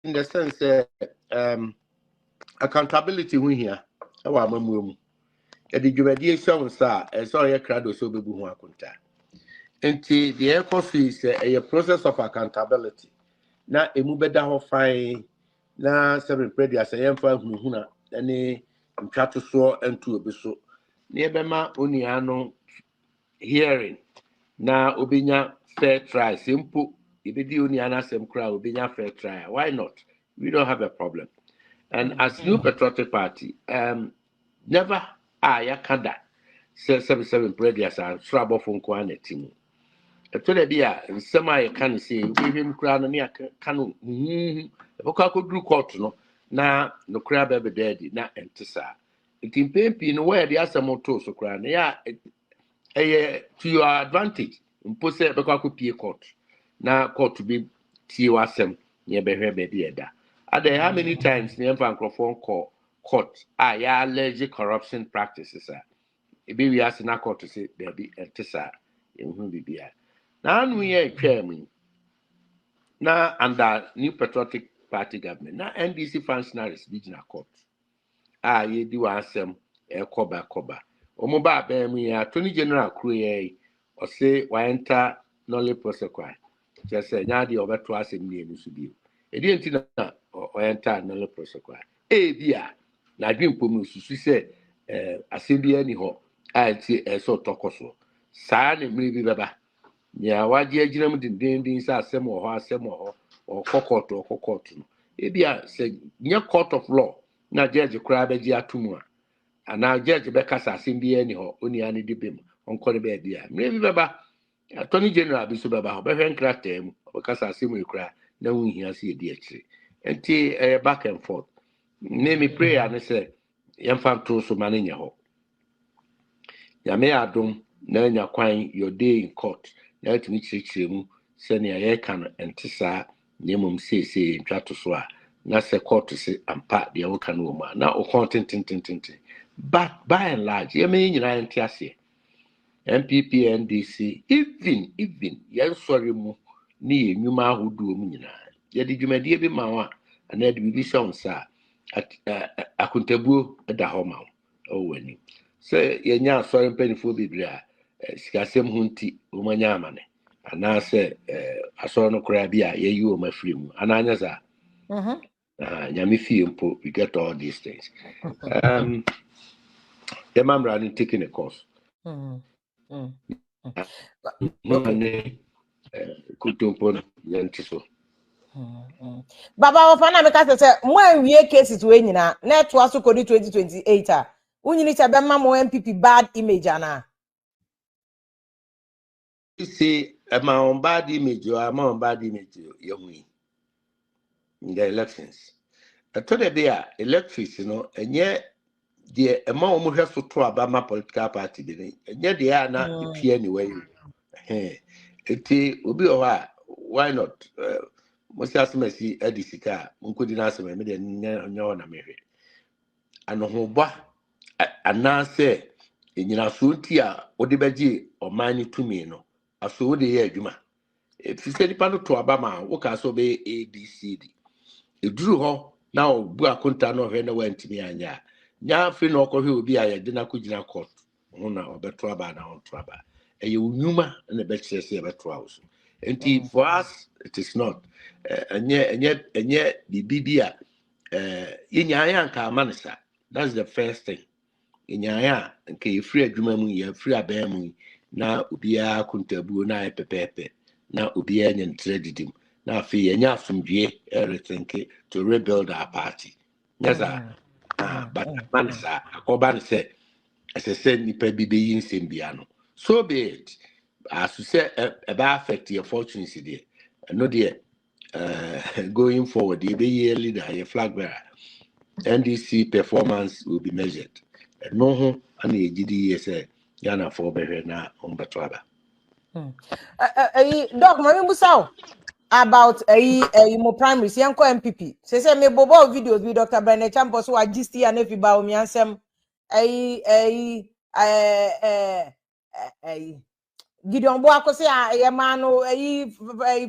in the sense accountability we here. Our mamu. The Jumadi sounds as all your crowd so be who akunta. And the air coffee is a process of accountability. Now, a mubeda ho fine. Na seven predia say yemfa hunhuna ene ntwato so entu obiso na ebema oniano hearing na obinya fair try simple ibedi oniana asem kra obinya fair try why not we don't have a problem and as new patriotic party never yakada say seven predia say trouble for nko anetimu etole bia nsema ye kan say obihim kra no ne kan Boka could court no na no crab every daddy na entisa. It in pain no where the asamoto so cry. Yeah, to your advantage. Impose Boka could be a court. Na court to be TOSM near baby eda. Are there how many times near Francophone court ya alleged corruption practices? It be we ask na court to say there be entisa in whom be beer. Now we are chairman. Now under new patriotic party government na NDC functionaries regional court ye di wansem koba omo ba mu ya attorney general kru ye o say wa enter nolly prosecute just say nya di obeto asem ni enu so bi e di enti na o enter nolly prosecute bia na dwempo mu susu say asem bi ani ho ti so tokoso saa na mmiri bi beba nya waje agina mu dindindin sa asem ho or court no ebia say nya court of law na judge kra be gi atumu a na judge be kasa asem bi ani ho oni ani de bem onko ne be dia me bi baba attorney general bi so baba ho be hwen krata mu be kasa asem e kra na hu hia se edi akire enti back and forth me prayer ne say yemfa to so mananya ho ya me adom na nya kwan your day in court na tumi chirechire mu se ne ye kan entisa nemum say ntwato so a na se court se ampa de wo kan wo ma na o content but by and large ye me nyina entiase MPP NDC even ye sorry mu ni enwuma ahodo mu nyina ye de dwumadie bi ma wa na de bi show sa akuntabuo da ho ma o wani se ye nya sorry mpanifo biblia sikasem hunti o manya amane ana se asoro no kra bia ye yi o mafiri mu ana anya za nyame fie mpo we get all these things the mamra ni taking a course kutumpo yantiso baba ofana me ka say mo anwie cases we nyina na to aso kodi 2028 a unyini cha be ma mo MPP bad image ana see on bad image or on bad image in the elections. I told you there elections, and the amount we have to about political party, and yet they are not the anyway. It will be why not? Most customers see Edisika, Munkudin answer me, and married. And no ba, and now say, in your suntia, or the beji or money to me, no. Aso de ye adwuma if you say nipa no to abama wo ka so be ABCD e duru ho na obu akonta no hwe na wantimi anya nya afi na okohwe obi aye de na kugina court ho na obeto aba na on to aba eye onwuma na be kire se beto house enti for us it is not enye bibia yenya anya nka amanisa that's the first thing yenya anya nke ifri adwuma mu ye free aban mu na obia kuntabuo na epepepe na obia nyentre didim na afi yenya asomdwe everything to rebuild our party nyaza but mansa akoba say asese nipa bibe yinsem bia no so be it as you say about affect your fortunes there no there going forward the be leader your flag bearer NDC performance will be measured no ho ana ejidi say Yana for better na umbatwaba. Doc, mami musaw about mo primaries yanko MPP. Say me bobo videos with Dr. Bernard Champo so agisti and if Bawumia ansem Gideon Boako say ye man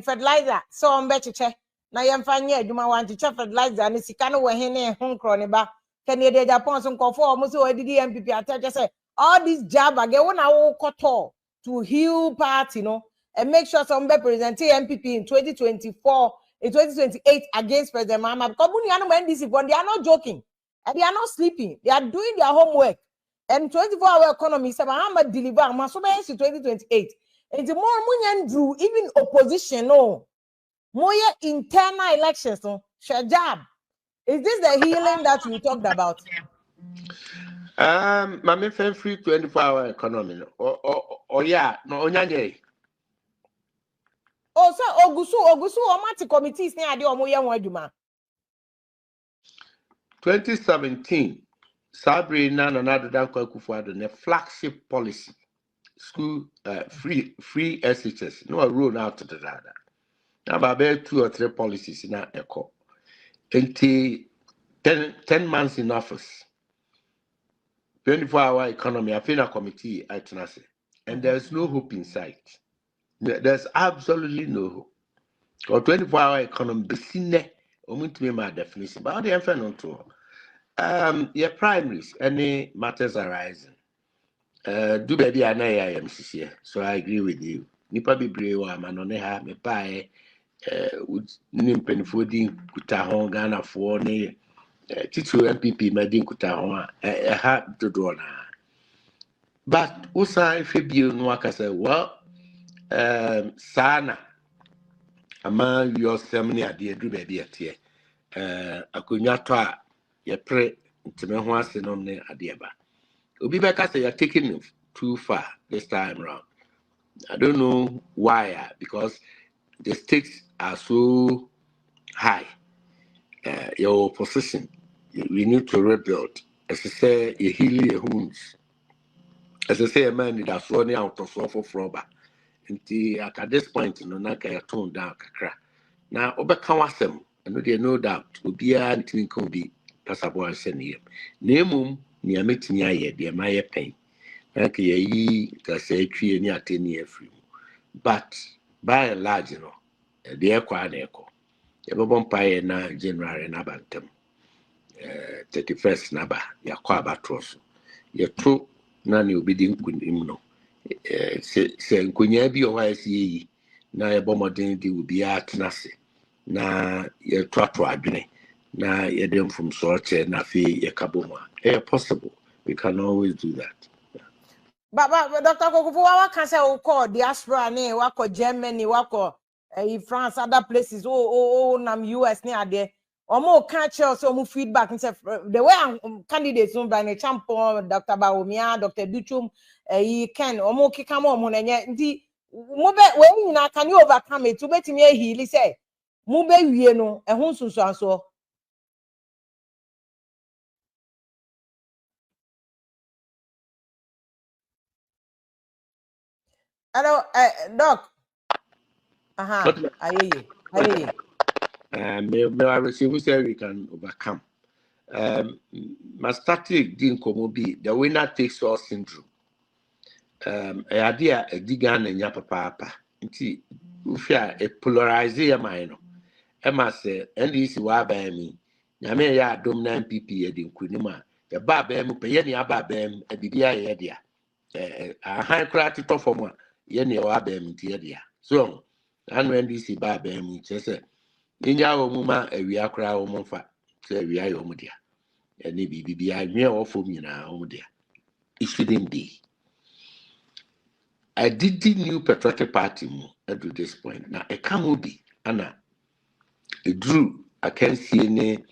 fertilizer so on becheche na yɛmfa nyɛ adwuma wanti kyɛ fertilizer ne sika no wɔ he ne ho nkorɔ ne ba Kennedy Japan so nkɔfo ɔmo so ɔdidi MPP atɛkyɛ sɛ all this jab again when I will cut to heal party, and make sure some be present MPP in 2024, in 2028 against President Mahama. Because they are not joking and they are not sleeping. They are doing their homework. And 24-hour economy, Mahama deliver Masobe to 2028. And the more Munyan drew, even opposition, more internal elections, Shajab. Is this the healing that you talked about? Mami fen free 24-hour economy. Yeah, no onyanye. Oh, so Ogusu Omati committees ni ade omo ye won adwuma. 2017, Sabri Nana Nadan Kwakufuado, the flagship policy, school free SHS, no rule out to the data. Now about 2 or 3 policies in that echo. Until 10 months in office. 24-hour economy, I feel a committee at Tenase. And there's no hope in sight. There's absolutely no hope. Or 24-hour economy, besine, to be my definition. But how do you find on to? Your primaries, any matters arising. Do baby and I am here. So I agree with you. Nipa be brave, I'm on a me buy nimpen fooding kutahon Ghana for ne Titu MPP Madin Kutahon a hat to draw. But Usa Fibio Nwaka say, well, Sana, a man your ceremony at the do baby at here. Akunyatwa, ye pray to me once in on the Adiaba. Ubibeka say you're taking it too far this time around. I don't know why, because the stakes are so high. Your position, we need to rebuild. As I say, you heal your wounds. As I say, a man that's running out of soft rubber. At this point, no, na kaya tone down kakra. Now, Obekawasem, and no doubt, will be a twinkle be passable and send him. Nemum, near meeting ya, dear my pain. Like ye, say, tree and ya 10 year free. But by and large, the echo. Yabon Pie na January na Bantam. 31st Naba, Yakwaba Trosso. Your true nanny will be no. Say, Kunya be or ye, na a bombarding will be at Nasi. Na your trap adne, na your dem from Sorche, na fee your kabuma. Possible. We can always do that. But Dr. Kokufu, what can say we call diaspora ne, we call Germany, we call France, other places, nam US ne ade. Omo catch us, omo feedback and say the way candidates by the champion, Dr. Bawumia, Dr. Duchum, Ken, omo kikamo omo nenye. Ndi mube we na can you overcome it? To bet me heal say mube wie no ehun sunsu anso. Hello, Doc. Aye. May I receive say we can overcome. My static didn't come be the winner takes all syndrome. Idea a digan and yapa papa. Nti ufia a polarize your mind. Emma say, and this wa by me. Yame ya dom 9 PP edin kunima. The babem pay any ababem a bibia yedia. A high crack to top for one. Yenny or abem teadia. So, and when this babem, just say, in your muma a reacra or monfa. Say we are omudia. And maybe be I mere or for me now, omudia. It shouldn't be. I didn't new patriotic party at this point. Now, a camobi, Anna, a drew, I can't see any.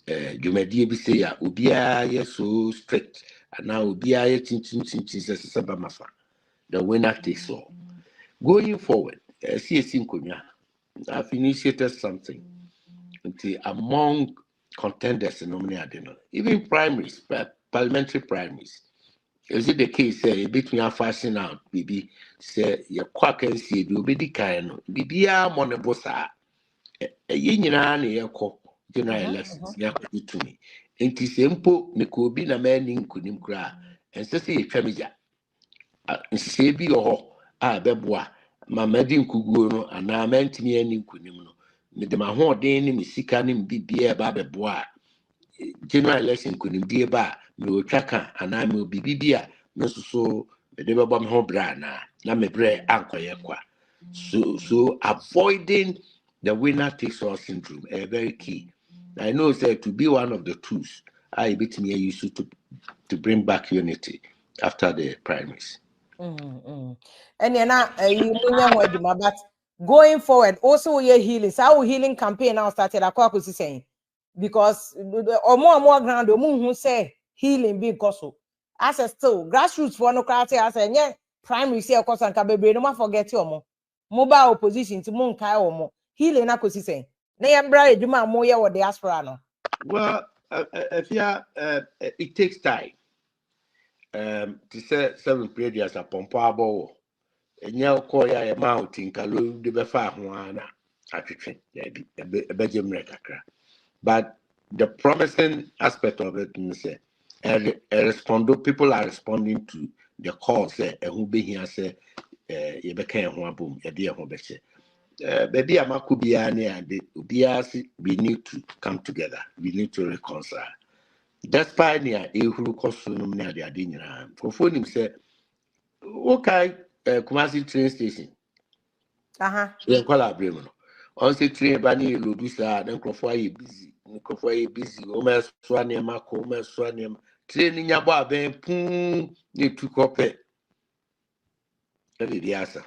You may be say, Ubia, so strict, and now Ubia, Sabamafa. The winner takes all. Going forward, see a synchronia. I've initiated something among contenders in nominee, even primaries, parliamentary primaries. Is it the case between our fashion out, baby? Say your quack and see you be the kind, baby, I'm on a bossa. A yin and a co, general elections, yaku to me. And tis simple, Nicobi, a man in Kunim cry, and say, Femija. Say be or bebois, my medding kuguno, and I meant me any Kunimno. me de ma ho den ni me sika ni bibia ba beboa general election kunimdie ba me otwaka ana me bibia no so me de beba me ho bra na me bre ankoye kwa so avoiding the winner takes all syndrome very key. I know say to be one of the tools I bit me use to bring back unity after the primaries. And you're not but going forward, also your healing. So our healing campaign now started. I saying because or more ground the moon who say healing being so as a still grassroots for no crowd as a yeah primary say of course and cababre no man forget your more mobile opposition to moon kai or more healing. I saying they are bright you man more or diaspora no. Well, it takes time. To say 7 periods upon power. And now call ya a mountain, Kalu de Befa Juana, but the promising aspect of it is people are responding to the call, say, who be here, say, you became one boom, a dear home. Baby, I'm a kubiani, and we need to come together, we need to reconcile. Despite near a who cost near the Adina, for phone him say, okay, Kumasi train station. Yeah, collaborate. On the train, Bani Ludusa, then Crofay busy, Crofay busy, Omer Swaniam, Omer Swaniam, training your bar, then poom, need to copy. That is the answer.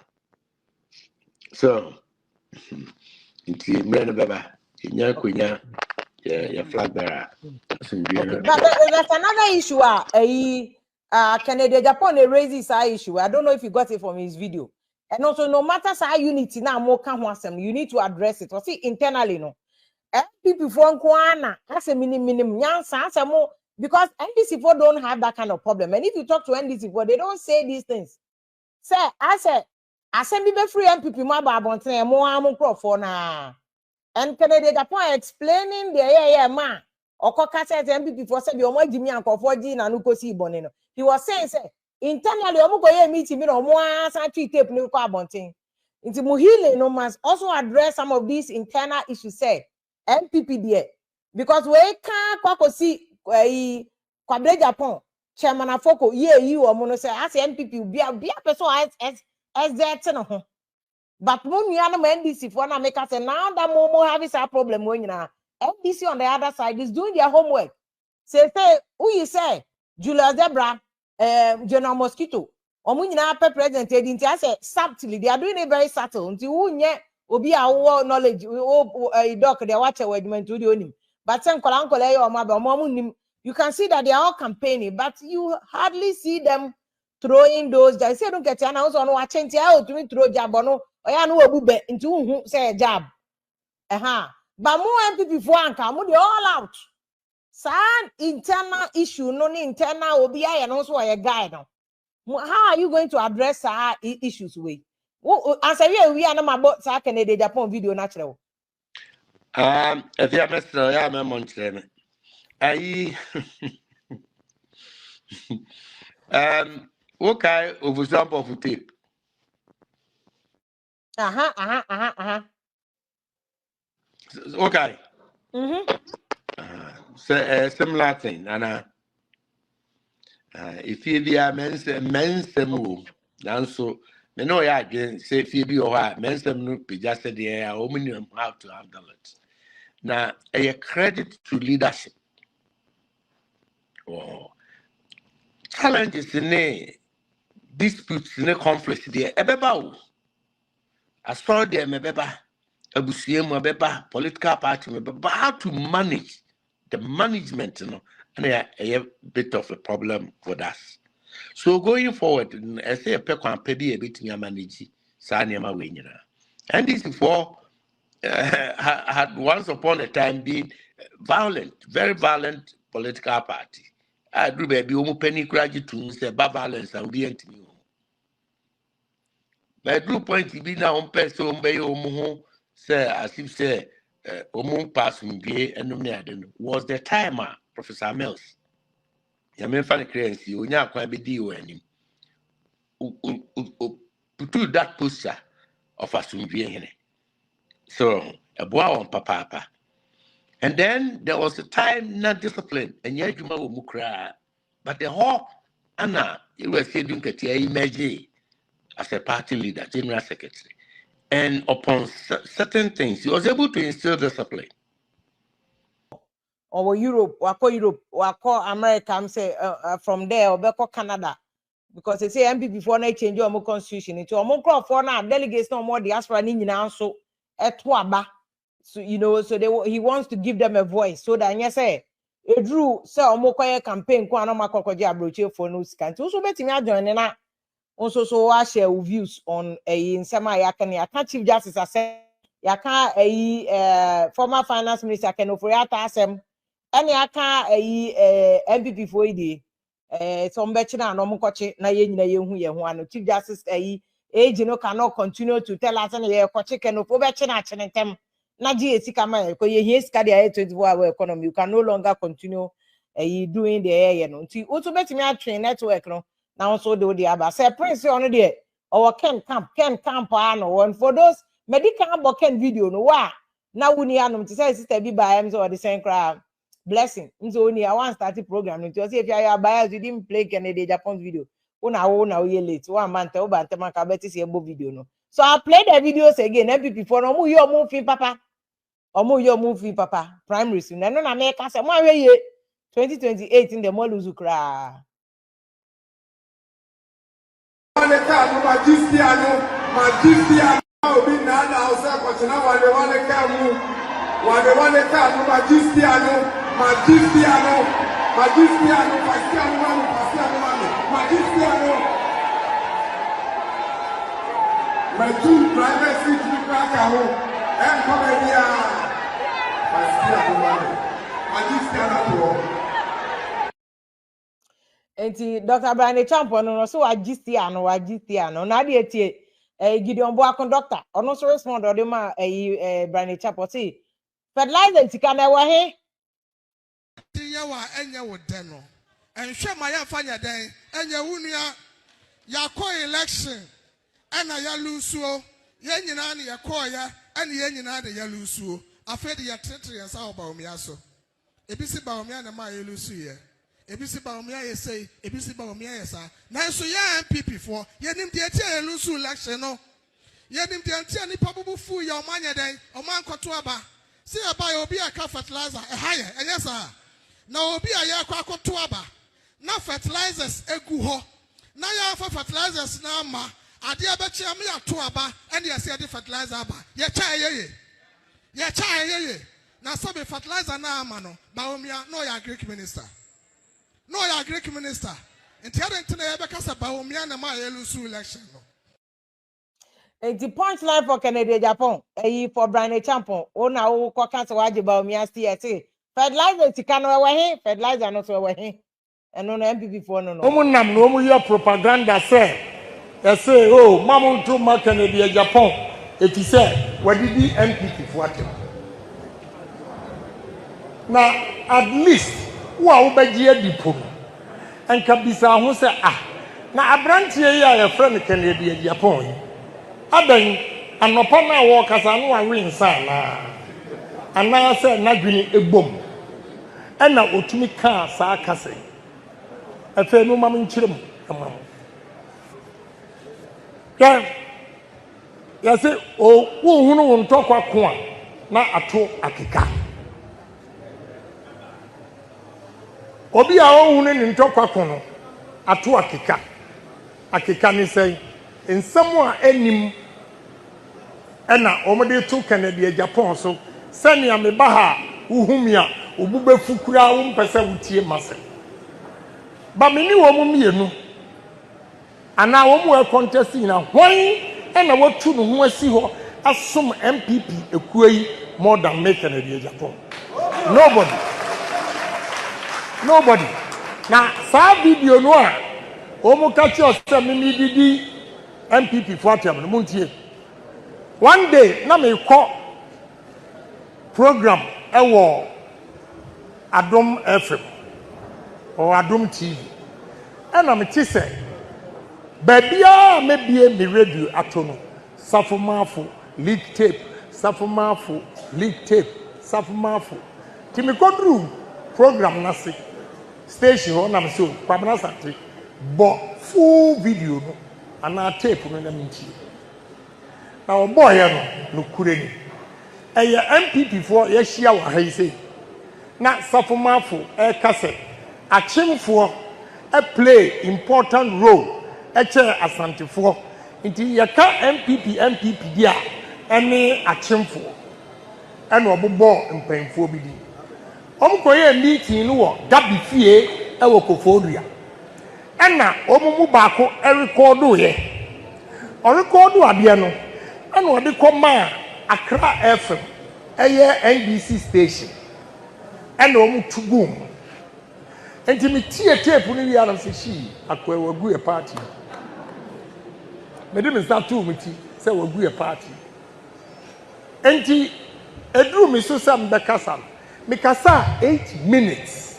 So, into Baba, in Yakuya, your flag bearer. Okay, but there's another issue. Canada, Japan raises our issue. I don't know if you got it from his video. And also, no matter how unity now more can you need to address it. Or see internally, no. People from Kwana, as a minimum, because NDC4 don't have that kind of problem. And if you talk to NDC4, they don't say these things. Say, I said, be free MPP, my babonte, more for now. And Canada, Japan explaining the man. Okokase MPP for said the omo Jimmy and Kofoji na nukosi boneno. He was saying say internally omo go ye meet me no mo asan tweet tape ni ko abonten. Nti Muhile no must also address some of these internal issues say MPP there because we can kwakosi kwabre Japan chairman afoko ye yi omo no say as MPP bia person as that no ho. But when you are NDC for na make us say now that Momo having a problem when you know NDC on the other side is doing their homework. Say who you say Julius Debra, General Mosquito. Omunyina president I say subtly they are doing it very subtle. Until who obi our knowledge doc they watch a word to the onim. But some you can see that they are all campaigning, but you hardly see them throwing those. I say don't get an house on watching out to throw jabono. I know a bube into who say a job. But more MPP for anka, they all out. Some internal issue, no internal OBI and also a guide. How are you going to address our issues with? As I we are not about Canada Japan video natural. If you are Mr. Yama Montreal, okay, over example of tape. Okay. So similar thing, and if you be a men's move, and so me know ya again say if you be or men's move be just the how to handle it. Now a credit to leadership. Oh, challenges in a disputes in a conflict there. Ebeba, as far as them ebeba, abusiemu political party but how to manage the management, you know, and a bit of a problem with us. So going forward, I say a peck and pedi a bit near manage Sanyama Winina. And this before had once upon a time been violent, very violent political party. I do baby penny graduate to say violence and be anti. But do point to be now on person by Omo say as if say Omo passing gay and was the timer, Professor Mills. Yamen fan currency, unya quite be deal any. To that posture of us to be here. So A boy on papa. And then there was a time not discipline and yet you mukra. But the whole Anna, you were saying that you imagine as a party leader, general secretary. And upon certain things, he was able to instill discipline. Or Europe, or America, I'm say from there, or back Canada. Because they say MP before they change your constitution into a more for now delegates no more diaspora now so at Waba. So so he wants to give them a voice so that you say a drew so mokoye campaign kwa no makokoje abroche for no scan. So bet me join na also I share views on in sama yaka Chief Justice say yaka former finance minister Ken Ofori-Atta asem any aka MPP for idi so mbechina no mkoche na ye nyina ye hu ye ho ano Chief Justice age no cannot continue to tell us na ye koche Ken Ofori-Atta chenentem na GAC kama ko ye hie ska dia 24-hour economy you can no longer continue doing the air no nti oto betimi atwen network no na so do the aba say prince on there or ken camp ano and for those medical ken video no wa na wuni anom ti say sister bi ba am so the same crowd blessing nso oni I want start the program no say if you are bias you didn't play Kennedy Japan video una we late one man tell ba ntema ka beti say ebo video no so I play the videos again MPP for no mu yo mu fi papa omo yo mu fi papa primary school na no na me ka say mo ahwe ye 2028 in the moluzu kra Magistiano obi na na ose kwachina wale kamu wale kamu magistiano my two private seat kamu and comedia magistiano enti Dr. Brian Champo no so wagistiano na de etie Gideon Boakon doctor ono so respond o de ma Brian Champo say fertilizer tika na wa he tiya wa enye wo de no enhwe ma ya fanya den enye wunua yakọ election ena ya lusuo ye nyina na yakọ ya ena ye nyina de ya lusuo afa de ya tetre ya sa Bawumia so ebisi Bawumia na ma ye lusu ye ebisi Bawumia ye say ebisi Bawumia ye sa na so ya MPP for ye nim de etie ye lusu election no ye nim de etie ni pabubu fu ya omanya den omankoto aba se aba ye obi aka fertilizer haye enye sa na obi aye akoto aba na fertilizers egu ho na ya fa fertilizers na ama ade abechi am ya to aba ene ye se de fertilizer aba ye cha yeye na sabe fertilizer na ama no Bawumia no ya Greek minister enti ade ntena ye be kasa Bawumia na ma ye lusu election no the punchline for Kennedy Japan for Brian Champo ona wo ko kan se waje Bawumia still fertilizer tika no we he fertilizer no so we he eno na MPP for no Omunam no omu ye propaganda say oh mamu to ma Kennedy Japan eti say wadidi MPP for atem na at least wo a wo bagie dipo enka bisa ho say na abrantie yi a ye friend Kennedy Japan adan anopa na wo kasa no a we nsa na ana say na dwini egbom ena otumi ka sa kase afa no mam nchirem amam ya say o wo hunu won tokwa ko a na ato akeka obi a o hunu ni ntokwa ko no ato akeka ni say ensam a anim ena omode to Kennedy Japan so sania me ba ha uhumia obube fukura wo mpese wutie mase ba meni wo mu mienu ana wo mu e contest na hwan ena watu no ho asi ho asom MPP ekuai more than make Kennedy Japan nobody na sa video no a o mu ka chi ose me didi MPP for atem no muntie one day na me call program ewo Adom FM or Adom TV and I'm say babia me bie me radio atono safomafu lead tape safomafu lead tape safumafo timi kodru program na se station ho na so kwabena Asante bo full video no ana tape no na minti na o boy no kure ni eye MPP for ye hia wa ha ise na safumafo e kase achimfo e play important role e che Asantefo nti ye ka MPP dia ene achimfo ene obobo mpanfo bi di omkoye meeting no wo gabi fie e wo Kofodua ena omumu baako e recordu ye o recordu ade no ena ode koma Accra FM eye NBC station ena omu tugum enti me tie tape no wi alam se shi akwa wagu e party me de me start to me ti se wagu e party enti edru mi so sam be kasa me kasa 8 minutes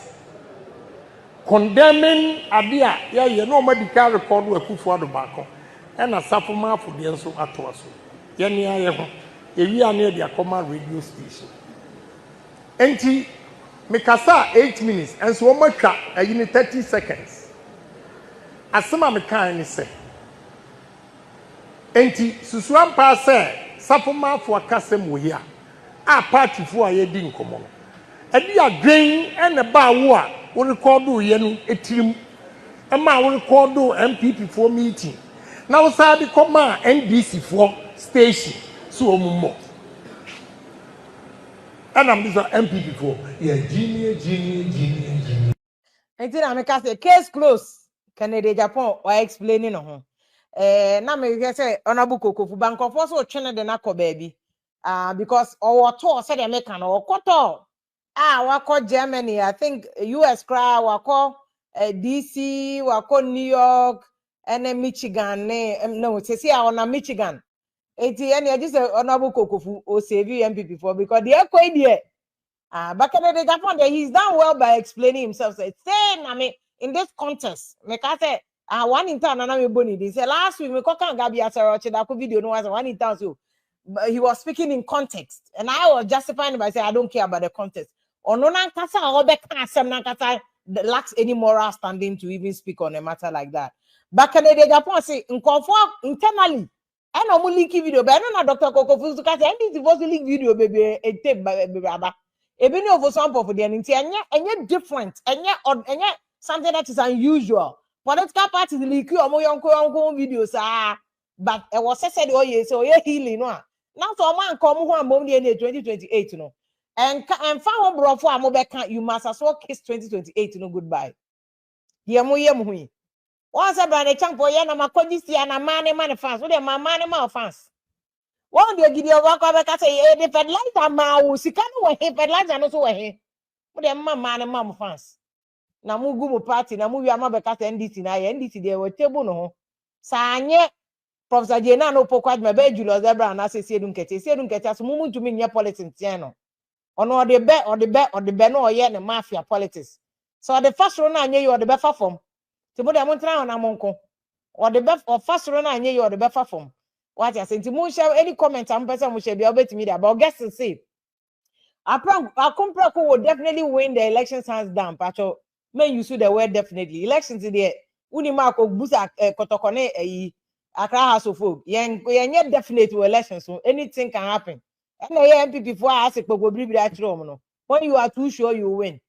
condemning abia ye no medical record wa kufu ado baako ena safoma afo de nso ato aso ye ne aye ho ewi ane de akoma radio station enti me kasa 8 minutes enso o matwa ayi ni 30 seconds asema me kan ni se enti susuan pa se safoma afo akase moyi a party fo aye di nkomo no edi agren ene ba wo a wo recordu ye no etirim ema wo recordu MPP fo meeting na wo sa di koma NDC fo station so omummo ana mbizo MPP fo ye genie enti na me ka say case close Canada Japan or explaining no ho na me say honorable Kokofu bankofo so twene de na ko baabi because our tour said America no koto wako Germany, I think US cry wako DC wako New York and Michigan no say on Michigan eti just honorable Kokofu o save MPP for because the echo idea back in the Japan he's done well by explaining himself say I mean in this contest make I say one in town and I'm boni this last week me kokan gabi asaro that video no was one in town so he was speaking in context and I was justifying by saying I don't care about the context ono na nkasa obeka asem na nkasa lacks any moral standing to even speak on a matter like that back in the Japan say nkofo internally and no link video but no na Dr. Kokofu to say any supposed to link video baby e tape baby aba ebi no for some of the nti enye different enye something that is unusual political parties leak omo yonko videos but it was said oh yes so yeah healing no now so man come who am bom dey 2028 no and fa ho brofo amobeka you must as well kiss 2028 no goodbye yem hu once about the champ for na makoji si na man fans we dey man fans one dey give you work abeka say the fertilizer ma wo sika no we fertilizer no so we we dey man fans na mu gu mu party na mu wi amabeka say NDC na ye NDC dey we table no ho sa anye Professor Jena no pokwad me be Julius Zebra na say sedum kete so mumu ntumi nye politics tian no ono de be no oye ne mafia politics so the first one na anye you the be fa form ti mo de mo tran na mo nko o the be first one na anye you the be fa form what I say ti mo share any comment am person mo share bia obetimi da but guess to say Akomprako will definitely win the elections hands down pacho men use the word definitely elections there uni ma ko busa kotokone Accra House of Folk, yen definite elections, so anything can happen. And the MPP for us, no. When you are too sure you win.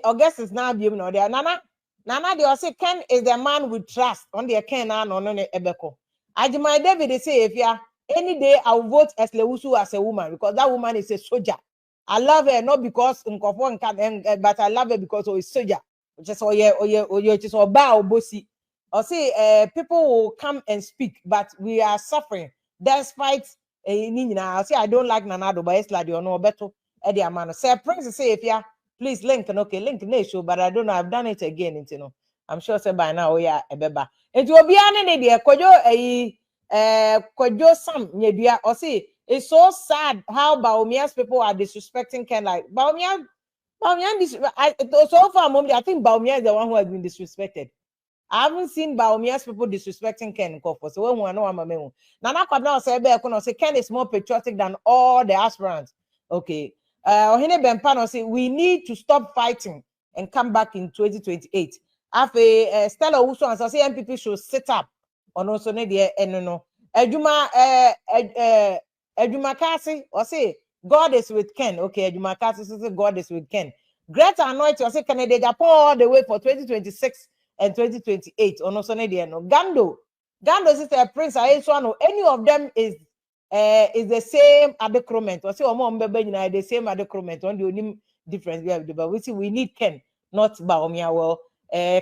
August is now being no there. Nana, they also Ken is the man with trust on the Ken and on Ebeko. My David, they say, if you any day I'll vote as Lewusu as a woman because that woman is a soldier. I love her not because but I love her because she's a soldier. Just just about bossy. Or say people will come and speak, but we are suffering despite I say I don't like Nanado, but it's like you know better Eddie Amano. Say Prince say if you please link no show, but I don't know, I've done it again, you know. I'm sure say by now a beba. It will be an idea kojo sam nyedua or say it's so sad how Bawumia's people are disrespecting Ken like Bawumia so far mom I think Bawumia is the one who has been disrespected. I haven't seen Bawumia's people disrespecting Ken Kofo. So when we know I'm a man. Nana Kwabena say Ken is more patriotic than all the aspirants. Okay. Ohene Bempano say we need to stop fighting and come back in 2028. After Stella Uso and say MPP should sit up on also ne de no. Ejuma Kasi or say God is with Ken. Okay, Ejuma Kasi say God is with Ken. Greta Anointing or say Canada Japan all the way for 2026 and 2028 on also ne de no. Gando sister Prince Aiswano, any of them is the same adequate or say the same adequate on the only difference we have, but we see we need Ken, not Bawumia. Well,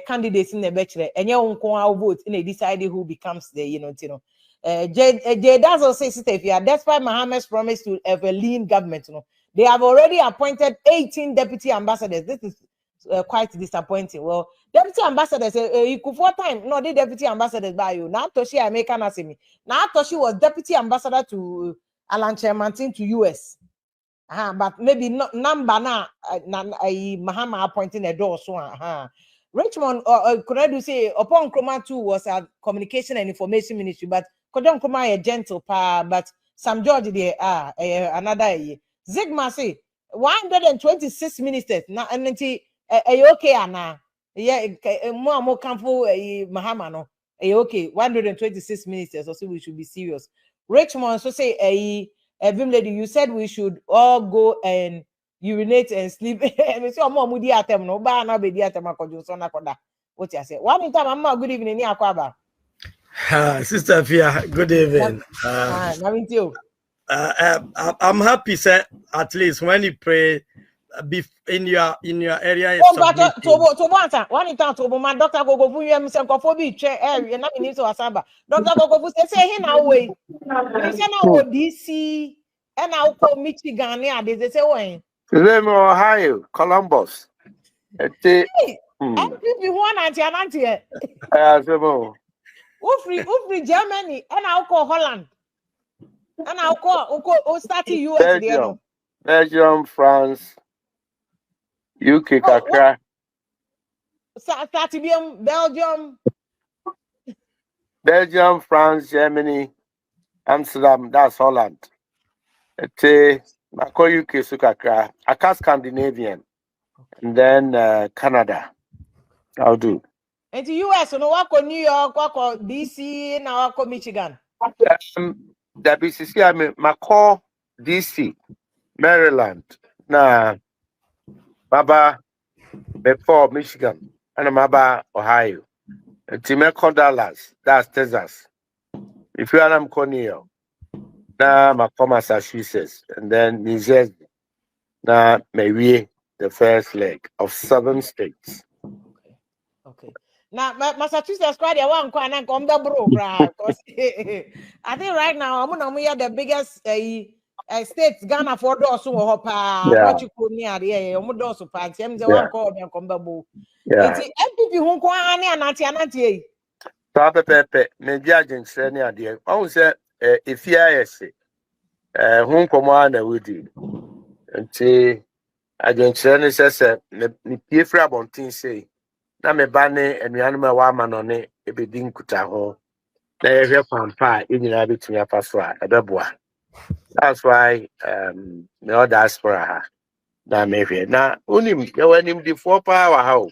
candidates in the bachelor and your own vote in a decide who becomes the Jay Dazzle says if you are despite Mohammed's promise to have a lean government, they have already appointed 18 deputy ambassadors. This is quite disappointing. Well, deputy ambassadors, you could 4 times, no, the deputy ambassadors by you. Now Toshi American Asimi. Now Toshi was deputy ambassador to Alan Chairmantin to US. But maybe not number now Mahama appointing a door so Richmond could I say upon Chroma 2 was a communication and information ministry, but Kodon Chroma a gentle pa, but Sam George there another year. Zigma say 126 ministers now and okay Anna. Yeah, more comfortable Mahama no. Okay, 126 ministers, so we should be serious. Richmond so say Vim lady, you said we should all go and urinate and sleep. Me say omo mudi atem no ba na be di atem akojo so na koda. What you say? One time mama good evening ni akwaba. Sister Fia, good evening. I'm happy, sir. At least when you pray, in your area. Oh, but to one time to my doctor go Bawumia me say nkofo bi twe area na me ni so asaba. Doctor go say he na we. Me say na wo DC and na wo Michigan ni ade they say when. Today me Ohio, Columbus. MPP one anti. Sebo. Ufri Germany and na wo Holland. And na wo start US there. Belgium, France, UK, Kakra. Belgium, France, Germany, Amsterdam, that's Holland. I call UK, Kakra. I call Scandinavian. And then Canada. I'll do. And the US, no wako New York, wako DC, na wako Michigan. The BCC, I call DC, Maryland. Na Baba before Michigan and Maba Ohio. Timeko Dallas, that's Texas. If you are New York, now Macomb, Massachusetts, and then New Jersey. Now maybe the first leg of 7 states. Okay. Now Massachusetts quite a one and come the bro. I think right now I'm gonna the biggest states Ghana for those who hope what you could near the Omodos of party. I'm the one called me combo. Yeah, MPP who can anti. Papa Pepe, maybe I didn't say any idea. I say if you say whom commander would do. And say I didn't say any says me free about things say. Na me bane and animal woman on it, a bit dinkuta. They have pampa in the habit to your password, a double. That's why no diaspora. Now maybe now only you want him the 4 power how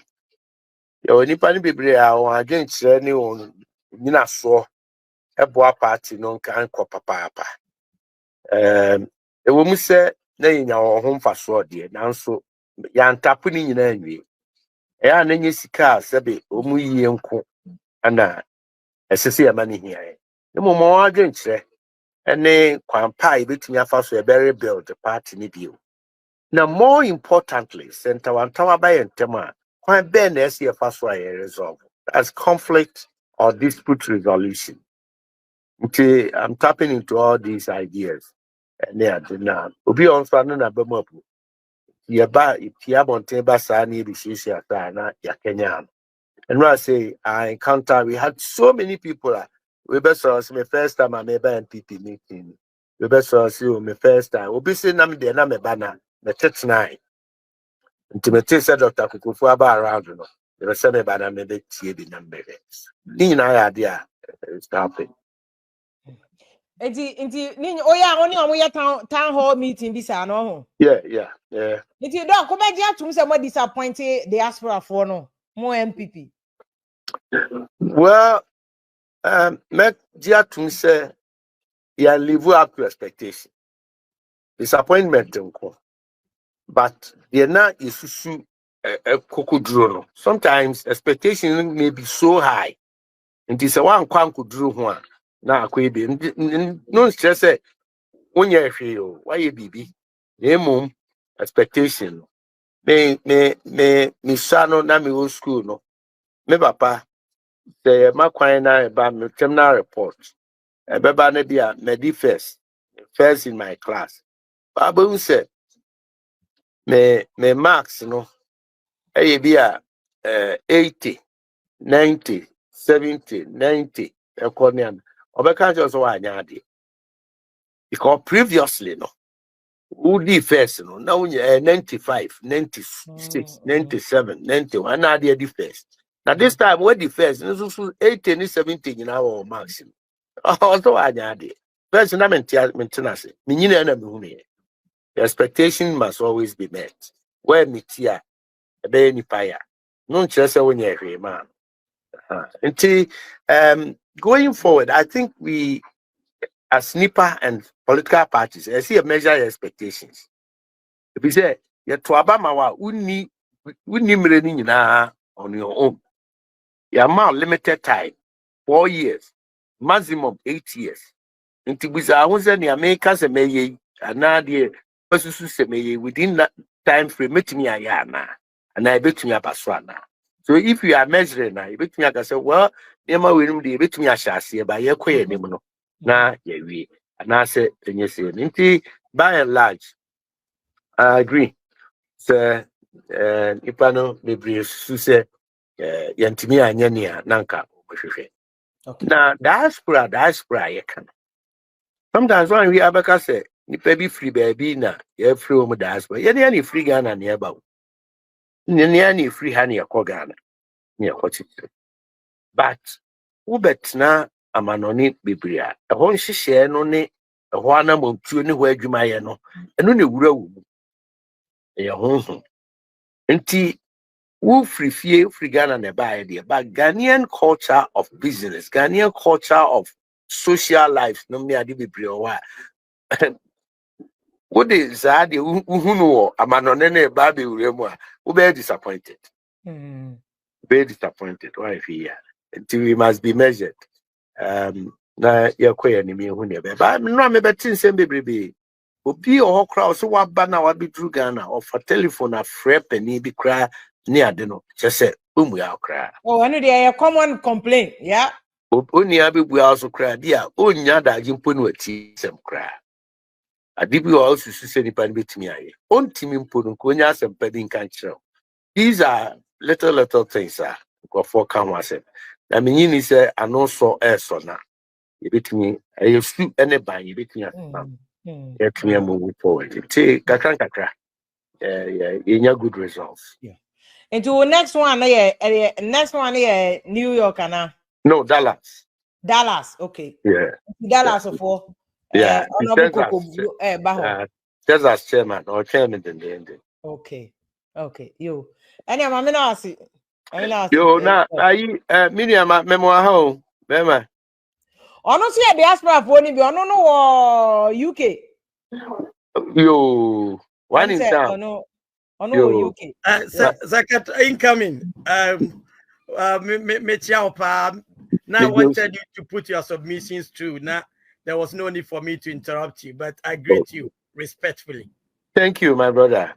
you only pan be against anyone so a boa party no can copper papa. A woman said, nay, in our home for sword, dear. Now so yan tapping in any. And then you see car, Sabi, Omu Yanko, and a CC money here. The more against and then Quampai between your first a very build the party need you. Now, more importantly, Center One Tower by and Tema, quite Ben as your first way resolve as conflict or dispute resolution. Okay, I'm tapping into all these ideas. And they are now. Obi on Fanana Bamopu. Yaba, if Yabon Basani, the Shisia, ya Kenyan. And when I say I encounter, we had so many people. We best saw my first time I made an NPP meeting. We best saw my first time. Obi say nam de na me bana, the church nine. Intimate said Dr. Kukufu around, The rest of the bad maybe the number. Nina idea stopping. Only on your town hall meeting this no. Yeah. If you don't come back to some disappointed diaspora for no more MPP. Well, make dear to say, you live up to expectation. Disappointment, but they're not isusu a drone. Sometimes expectation may be so high. And this one could drew one. Now, could be no stress. When you feel why you be mum expectation. Me sano na me old school no. Me papa the makwina about me terminal report. Beba ne dia me first in my class. Baba said me marks no. Be 80, 90, 70, 90. Ekonian. Obeka just wa nyade. Because previously no. Who did first no? Now 95, 96, 97, 91. Now they did first. Now this time what the first? No 80, 70 in our maximum. Also I nyade. First na maintenance. Me nyina na me huni. The expectation must always be met. Where me tia be ni fire. No chese when you hear man. Until going forward, I think we as NIPA and political parties, I see a measure expectations. If you say you to Obama we need on your own. You amount limited time, 4 years, maximum 8 years. Until we say I was in the Americans and may and now the person within that time frame meeting me ayana and I bet me a baswana. So if you are measuring now, you bet me I say, well, Nema will be bet me a chassis by your queer name. Na we and I said, and you say, by and large, I agree. Sir, Ipano, maybe Suse, Yantimia, Yania, Nanka. Now, diaspora, you can. Sometimes when we have a say, you pay be free baby, na, you're free home diaspora. You're any free Ghana nearby. Any free honey or Ghana near what it. But, who bet na amanoni bibria e ho nhihye no ne e ho anamontuo ne ho adwumaye no eno ne wura wu e ho nti wo free Ghana ne bae de but Ghanaian culture of business, Ghanaian culture of social life no me ade bibria wa wo de za de uhunu amanone ne ba be wura mu a wo be disappointed very disappointed why here until we must be measured. Na yakwe ni me hu ne be ba no me betin sem bebrebe obi o hokra so waba na wabi dru Ghana or for telephone a frɛ pani bi kra ne ade no kyese omu ya kra Anu dey a common complaint, yeah. Oni abebu also kra dia onya daje mpo no ati sem kra ade bi o susu se nipa betimi aye ontimi mpo no ko onya asem padi nkan kyerɛ. These are little things go for kan wasem na me nyini se ano so eso na yebetimi ayesu ene ban yebetimi asam yetimi move forward take kakra yenya good results. Into next one New York No, Dallas, okay. Yeah, Dallas for Texas chairman or chairman in the end. Okay yo any mama no asi Yo na ayi Miriam memoir home mema ono so diaspora for ni bi ono no UK yo one in town ono UK Zakat incoming me now I wanted you to put your submissions through. Now there was no need for me to interrupt you, but I greet you respectfully. Thank you, my brother.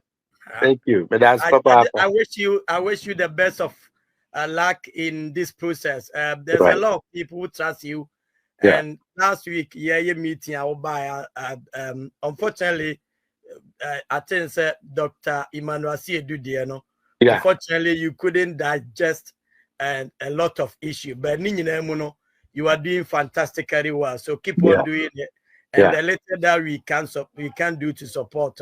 Thank you. But that's I wish you the best of luck in this process. There's a lot of people who trust you. And last week, your meeting I will buy. Unfortunately, I think Dr. Emmanuel Siedu, unfortunately, you couldn't digest a lot of issues. But you are doing fantastically well. So keep on doing it. And the little that we can do to support,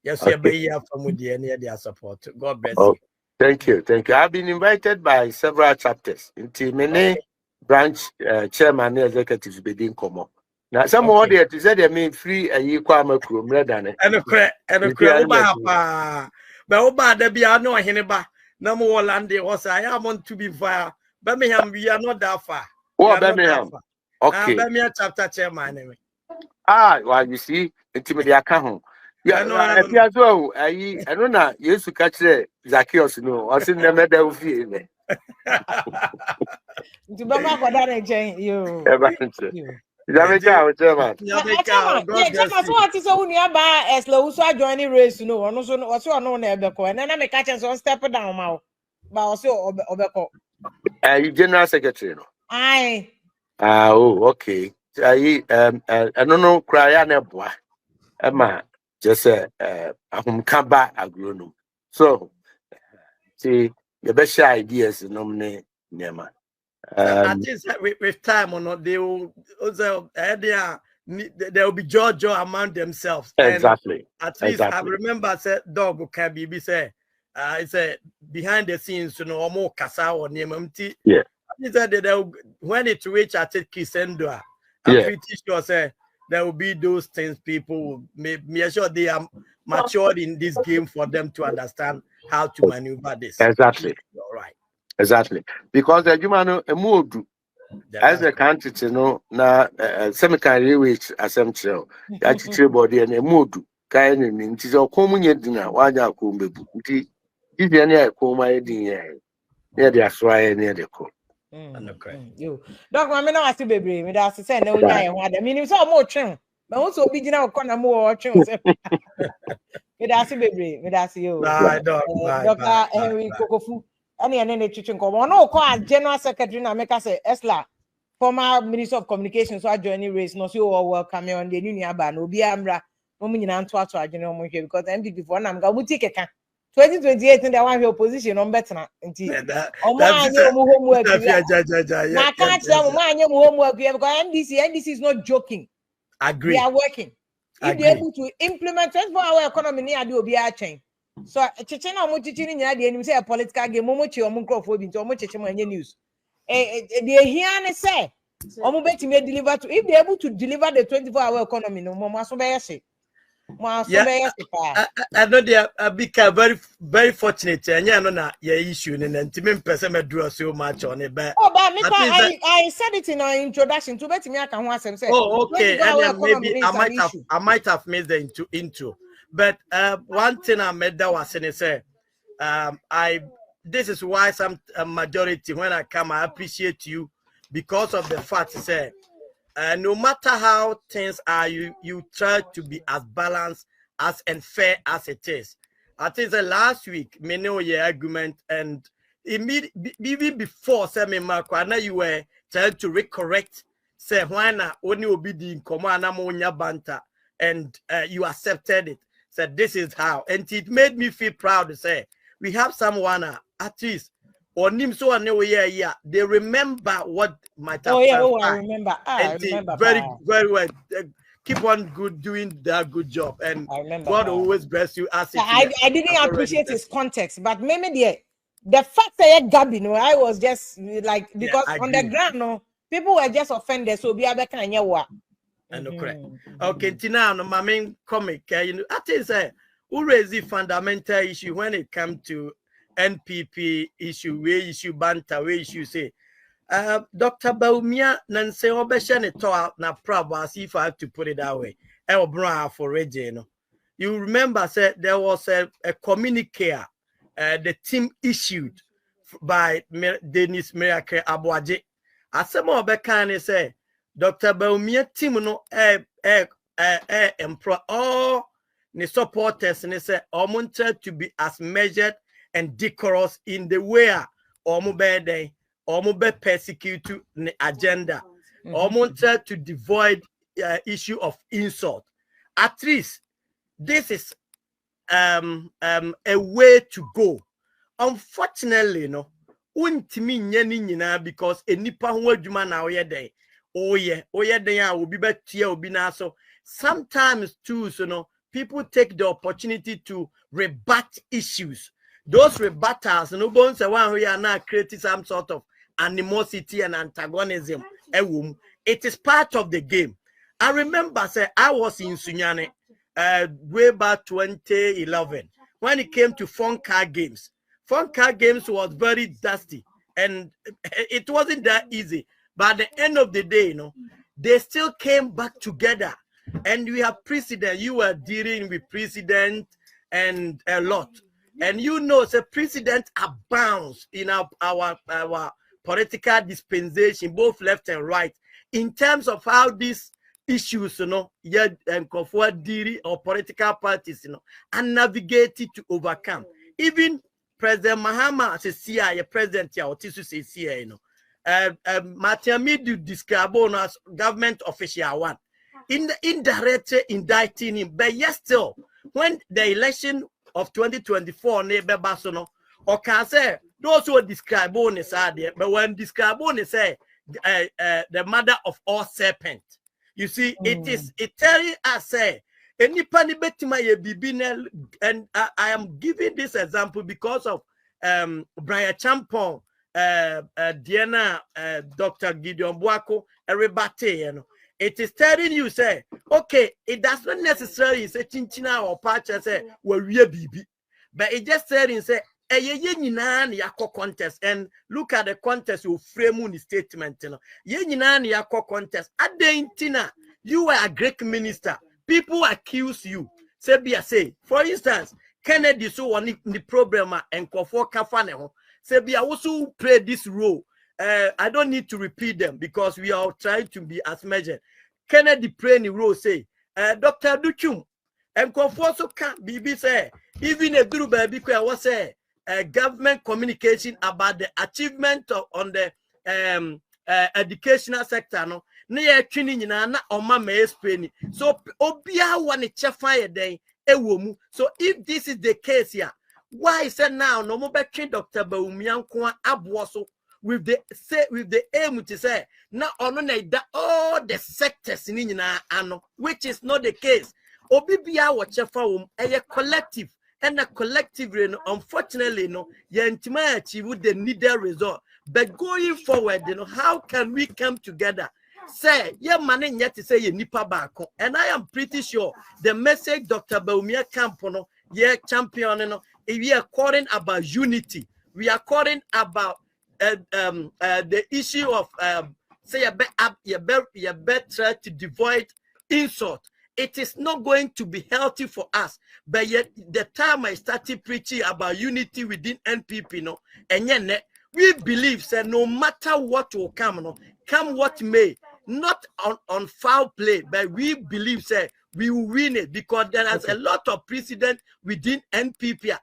yes, we are here from with the support. God bless you. Thank you. I've been invited by several chapters into many branch chairman executives being common. Now some of the said they mean free a year kwama krum redane. And a crap. But Oba de be no hineba. No more land was I want to be fire. Birmingham, we are not that far. Oh, Birmingham. Okay. Birmingham chapter chairman. Well, you see, intimidate account. Yeah, if you as well, I don't know. You used to catch the Zacchaeus, no, I seen them at the field. To Bama for that you. Jamaica, German. So what is so nearby as low so joining race, no, or no, so no never go, and then I make catch on step down, but also Obeko. You general secretary, no? Aye. Oh, okay. I don't know, cry and a boy. Emma, just a kaba agronom. So, see, the best ideas nominate Nema. I think with time or not, they will also there will be Jojo among themselves. Exactly. And at least I remember I said dog can be say it's a behind the scenes, you know, more kasa or Nemamti. Yeah. He said that when it reach at Kisendua, I'm pretty sure say there will be those things people will make sure they are matured in this game for them to understand how to maneuver this. Exactly. All right. Exactly. Because the human mood as a country, you know, now some kind of which assumption, attitude body and a mood kind of means is a common dinner. Why are come be? If you are coma dinner, near the Aswaya near the court. You dog, I mean, I see baby, me that's say no, I mean, it's all more trim, but also be now corner more trim. Me that's baby, me that's you. Dr. Henry Kokofu. Any teaching come on. No, call General Secretary na make us say Esla, former Minister of Communications, so I join race. No, so all welcome on the new ban. No, be amra. No, me na anto ato agene mo here because MPP for nam ga buti keka. 2028 in the one opposition on better na. Nti. O ma anye mo homework. Na can't tell mo anye mo homework because NDC is not joking. Agree. They are working. If they are able to implement 24-hour economy, ni adi obi a change. So chiche na omo chichi ni nyina de enim say a political game omo chi omo nkrofo bi nti omo chiche mo anya news they hear ne say omo betimi deliver to if they able to deliver the 24-hour economy no mo aso be yese I know they are become very fortunate and no na your issue and ntimi person me do so much on it but I said it in our introduction to betimi aka ho asem say okay and maybe I might have missed the intro. But one thing I made that was saying say, this is why some majority when I come I appreciate you because of the fact say no matter how things are you try to be as balanced as and fair as it is. I think the last week me know your argument and immediately before say me Marco I know you were trying to recorrect say when only will be the command banter and you accepted it. Said this is how, and it made me feel proud to say we have someone at least or nim so they remember what might have I remember. I remember very well. Keep on doing that good job, and God always bless you. As I didn't appreciate his context, but maybe the fact that Gabi, I was just like because on the ground, no, people were just offended, so be able to what. Correct. Okay, Tina, no, my main comic, you know, I think who raise the fundamental issue when it comes to NPP issue, where issue banter, where issue say, Dr. Bawumia, Nancy Obeshan, it taught na proud, if I have to put it that way. El Bra for Regino. You remember, said there was a communique the team issued by Dennis Miracle Abuaje. As some of the kind say, Dr. Bawumia team no employ all the supporters and say wanted to be as measured and decorous in the way be persecute the agenda. Wanted to devoid issue of insult. At least this is a way to go. Unfortunately, no, untimi nyani nyina because enipa ho adwuma na oyɛ den. Oyɛ den a obi betia obi na so. Sometimes too, so no, people take the opportunity to rebut issues those rebuttals, no bones, one who are now creating some sort of animosity and antagonism. It is part of the game. I remember, say, I was in Sunyane way back 2011 when it came to phone card games. Phone card games was very dusty and it wasn't that easy. But at the end of the day, you know, they still came back together. And we have precedent. You were dealing with precedent and a lot. And you know, the precedent abounds in our political dispensation, both left and right, in terms of how these issues, you know, and or political parties, you know, are navigated to overcome. Even President Mahama says, President Yaotisu says, you know, Matiamidu described as government official one. Indirectly indicting him, but yes, still, when the election of 2024 neighbor Basono, or can say those who describe bonus are there, but when describe bonus say the mother of all serpents, you see, it telling us say any pani betima ye bibinel, and I am giving this example because of Brian Champon, Diana, Dr. Gideon Boako, everybody, you know. It is telling you, say, okay, it does not necessarily say chinchina or patch, say, well, we are BB. But it just telling, say, a yen contest, and look at the contest you frame on the statement, you know. Yen yako contest, at the intina, you were a Greek minister. People accuse you. Say, for instance, Kennedy so on the problem and Kofo Kafane, say, also play this role. I don't need to repeat them because we are trying to be as measured. Kennedy playing the role, say, Dr. Duchum, and Conforso can't be say, even a group baby was say, government communication about the achievement on the educational sector. No, near training na oma me explain. So, Obia one fire day, so if this is the case here, why is it now no more train Dr. Bawumia Abwaso? With the aim to say now on all the sectors in ano, which is not the case. Obibia watch a collective and a collective, unfortunately, no, yantima achieve the needed result. But going forward, you know, how can we come together? Say, yeah, man, yet to say you nipa bako. And I am pretty sure the message Dr. Bawumia Campono, yeah, champion, you know, we are calling about unity. We are calling about the issue of say you better to avoid insult. It is not going to be healthy for us. But yet the time I started preaching about unity within NPP, no, and yet we believe that no matter what will come, no, come what may, not on foul play, but we believe that we will win it because there is a lot of precedent within NPP.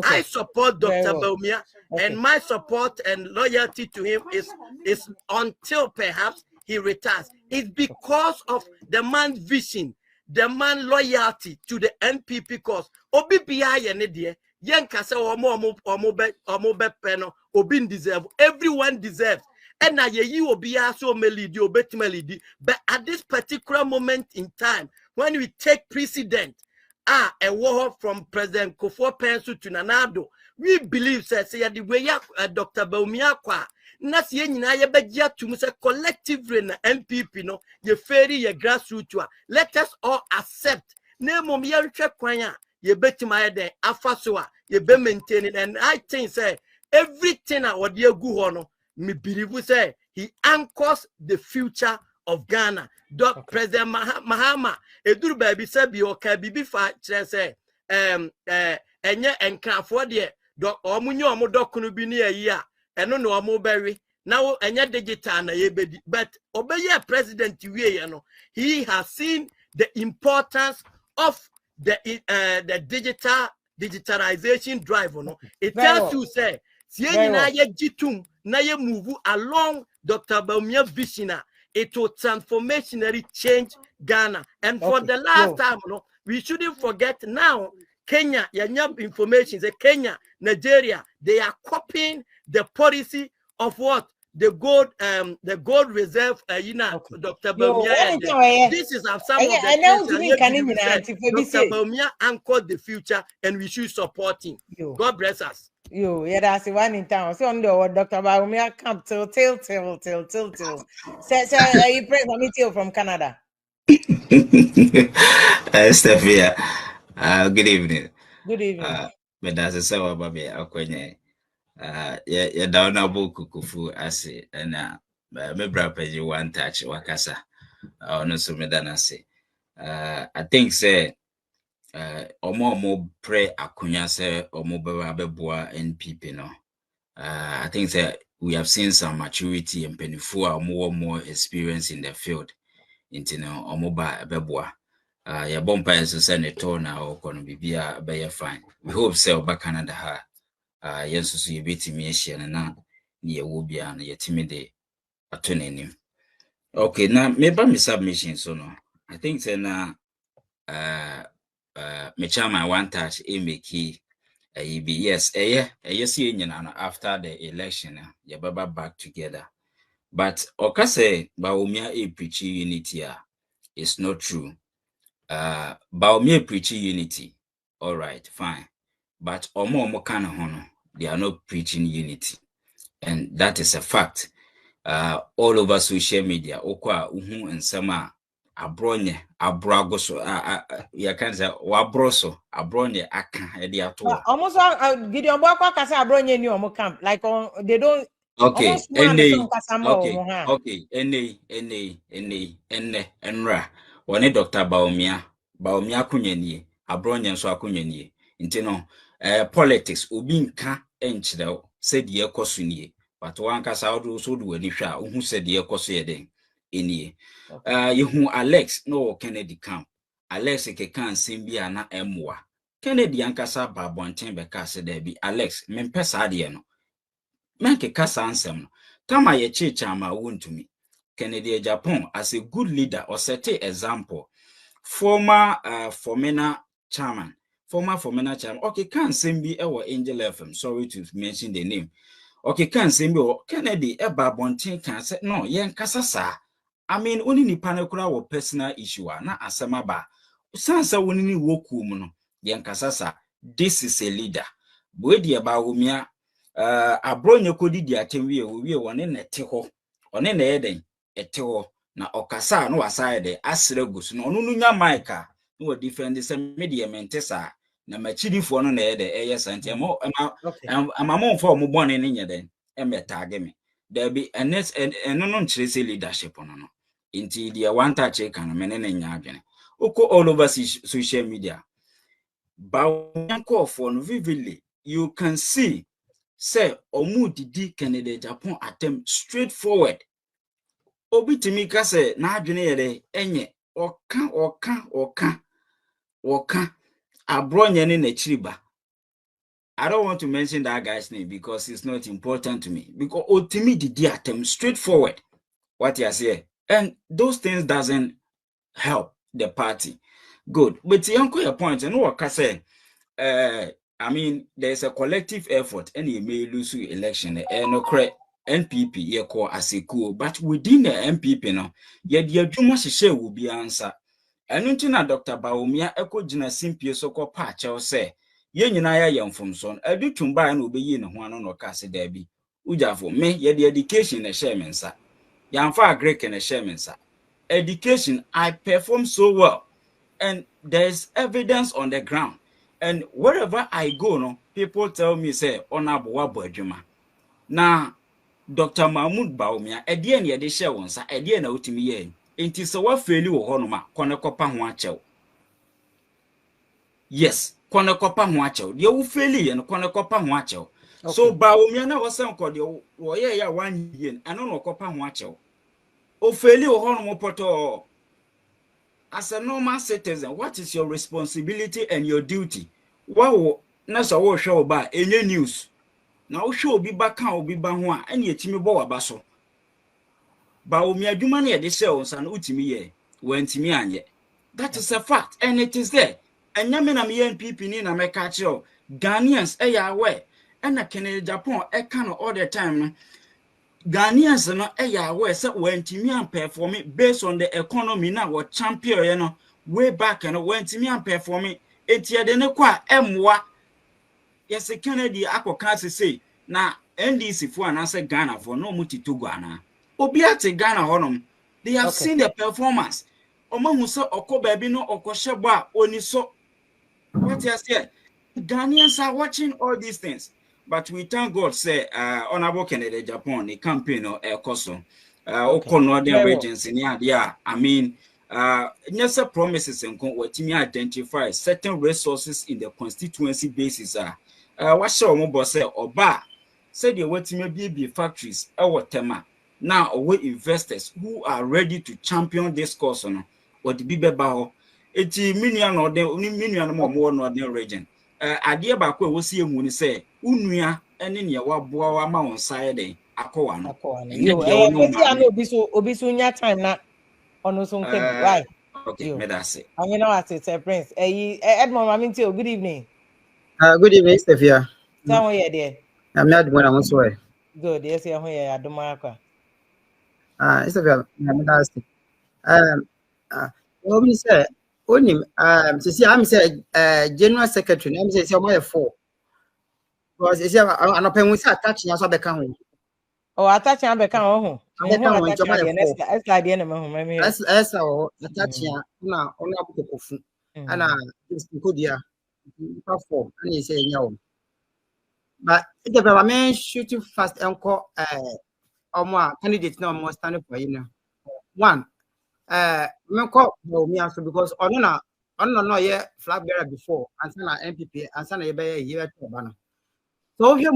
I support Dr. Bawumia, and my support and loyalty to him is until perhaps he retires. It's because of the man's vision, the man's loyalty to the NPP cause. Everyone deserves. And now you will be also melody, but at this particular moment in time, when we take precedent, a war from President Kofo Pensu to Nanado, we believe that say the way Dr. Bawumia kwa nas ye nyina ye begya to say collectively na NPP no ye ferry ye grassroots. Let us all accept na mom ye hwɛ kwan a ye betima ye den afa so a ye be maintain, and I think say everything a wode agu ho no me believe say he anchors the future of Ghana. President Mahama eduru baby say bi o ka bibi fa kire say enye enkrafo de omunye omudokunu bi ne ayi a eno na omubewe now enye digital na yebedi, but obeye president we no, he has seen the importance of the digitalization drive, no. It tells you say na ye jitum na ye move along Dr. Bawumia vision. It will transformationally change Ghana. And for the last time, no, we shouldn't forget now, Kenya, your information, Kenya, Nigeria, they are copying the policy of what? the gold reserve, Dr. Bawumia. This is some of the things Dr. Bawumia anchored the future, and we should support him. God bless us. That's the one in town. So on the Dr. Bawumia camp till. Say, you pray for me till from Canada. Stephia, good evening. Good evening. But that's a sawa baby. Akwenye. Yeah, down a book kufu ase and me brapa you one touch wakasa. No so me dana say. I think say omo pray akunya say omo beba NPP no. I think say we have seen some maturity and penifua more experience in the field. Into no omo ba beboa. Ya bompa is senator now kono bibia be fine. We hope say back Canada ha. Yes, so you beat me na near Wubia and yet me de attorney. Okay, now maybe my submission so no. I think then me chama one touch make yes, after the election, ya baba back together. But okase Bawumia preach unity is not true. Bawumia preach unity. All right, fine. But omo kind of honor. They are not preaching unity, and that is a fact. All over social media, okwa uhu and sama abronye abragoso ya kanza wabroso abronye aka edi ato. Almost Gideon Bwakwa kasa abronye ni omo camp like they don't. Okay, enra wone Dr. Bawumia kunyenie abronye nso akunyenie ntino politics obi nka enchireo said ye kosunie but one kasa odo so do ani hwa ohu said ye koso ye den enie yehu Alex no Kennedy camp Alex kekan sembia na emwa Kennedy ankasa babonten beka se da bi Alex mempesa de no menke kasa ansem no tama ye chicha ma wontumi Kennedy Japan as a good leader or set an example former chairman. Okay, can't send me our Angel FM. Sorry to mention the name. Okay, can't send me Kennedy Eba Bontin can say no, yen kasasa. I mean, only ni panekura or personal issue na asamaba. Sansa woni woku muno yen kasasa. This is a leader. Bwedi Bawumia abronye kodi di atemwie we wone nete ho. One na eden ete ho na okasa no aside asregus no onu nya maika no defend se media mentesa na machidifo no na ede Ashanti amamon for mo bone ne nyeden emetage me there be enes eno no nchirese leadership no inti dia one touch kan me ne nya adwene oko all over social media Bawumia for no vividly you can see say omu didi Canada Japan attempt straightforward obitimi kase na adwene yede enye oka abronye ne na chiriba. I don't want to mention that guy's name because it's not important to me because otimi didi attempt straightforward what you say and those things doesn't help the party good but yanko your point and what say I mean there's a collective effort and you may lose election and no correct NPP ye call as a cool, but within the NPP no, ye the adwuma hye will be answer. Enu nti na Dr. Bawumia eko gina simpie so ko pa che say ye nyina ya yemfomson adutumba na obeyi ne ho ano no ka se da bi ujafo me ye the education na share mensa yamfa agrek na share mensa education I perform so well and there's evidence on the ground and wherever I go no people tell me say honorable wabo adwuma na Dr. Mahmoud Bawumia edie na de share wonsa edie na otimi ye enti so wa feli wo hono ma kone kopa ho achew yes kone kopa ho achew de wo feli ye no kone kopa ho achew so Bawumia na wosan ko de wo ye ya 1 year ano no kopa ho achew o feli wo hono mo poto as a normal citizen what is your responsibility and your duty wow na so wo hwe ba enye news na wo hwe obi ba kan obi ba ho a ene etimi bo waba so Bawumia adwuma na ye de share onsa na utimi ye wantimi anye that is a fact and it is there enyame na me NPP ni na meka kire Ghanaians ya aware and na Canada Japan e kan all the time no Ghanaians no aware say when timi and performing based on the economy now what champion you know way back and when timi and performing etia de ne kwa emwa yes Kennedy akoka say na NDC for and say Ghana for no mutito Ghana obi ate Ghana honom they have seen the performance omo hu say okoba bi no okohye bo a oni so what you say Ghanaians are watching all these things. But we thank God, say, Honorable Kennedy Japan, the campaign or Koso, Northern regions in yeah. I mean, yes, promises and what me identify certain resources in the constituency basis. What show mobile say, Oba said you want to be factories, our tema. Now, away investors who are ready to champion this course or the Bibe Bao, 80 million or the million more Northern region. Idea back where we see him when he say, Unia, and in your waboa mount side, Akoano. Obisu time na ono so why? Okay, may I say. I know what it's a prince. Edmond Mamintio, good evening. Good evening, Stefia. Tell me there. I'm not when I was away. Good, yes, I hear Adomaka. Stefia, I'm asking. What we say, only, to see, I'm saying, General Secretary, I'm saying, I'm 4. Because it's an open with touching us on the count. Oh, I touch on the count. That's like the enemy. That's our attaching now on a book of food. And it's good, yeah. Perform, and you say, no. But if the man shooting fast and call or more candidates no more standing for you know. One, me call Bawumia so because on no yet flag bearer before and send an MPP and send a year to banner. So here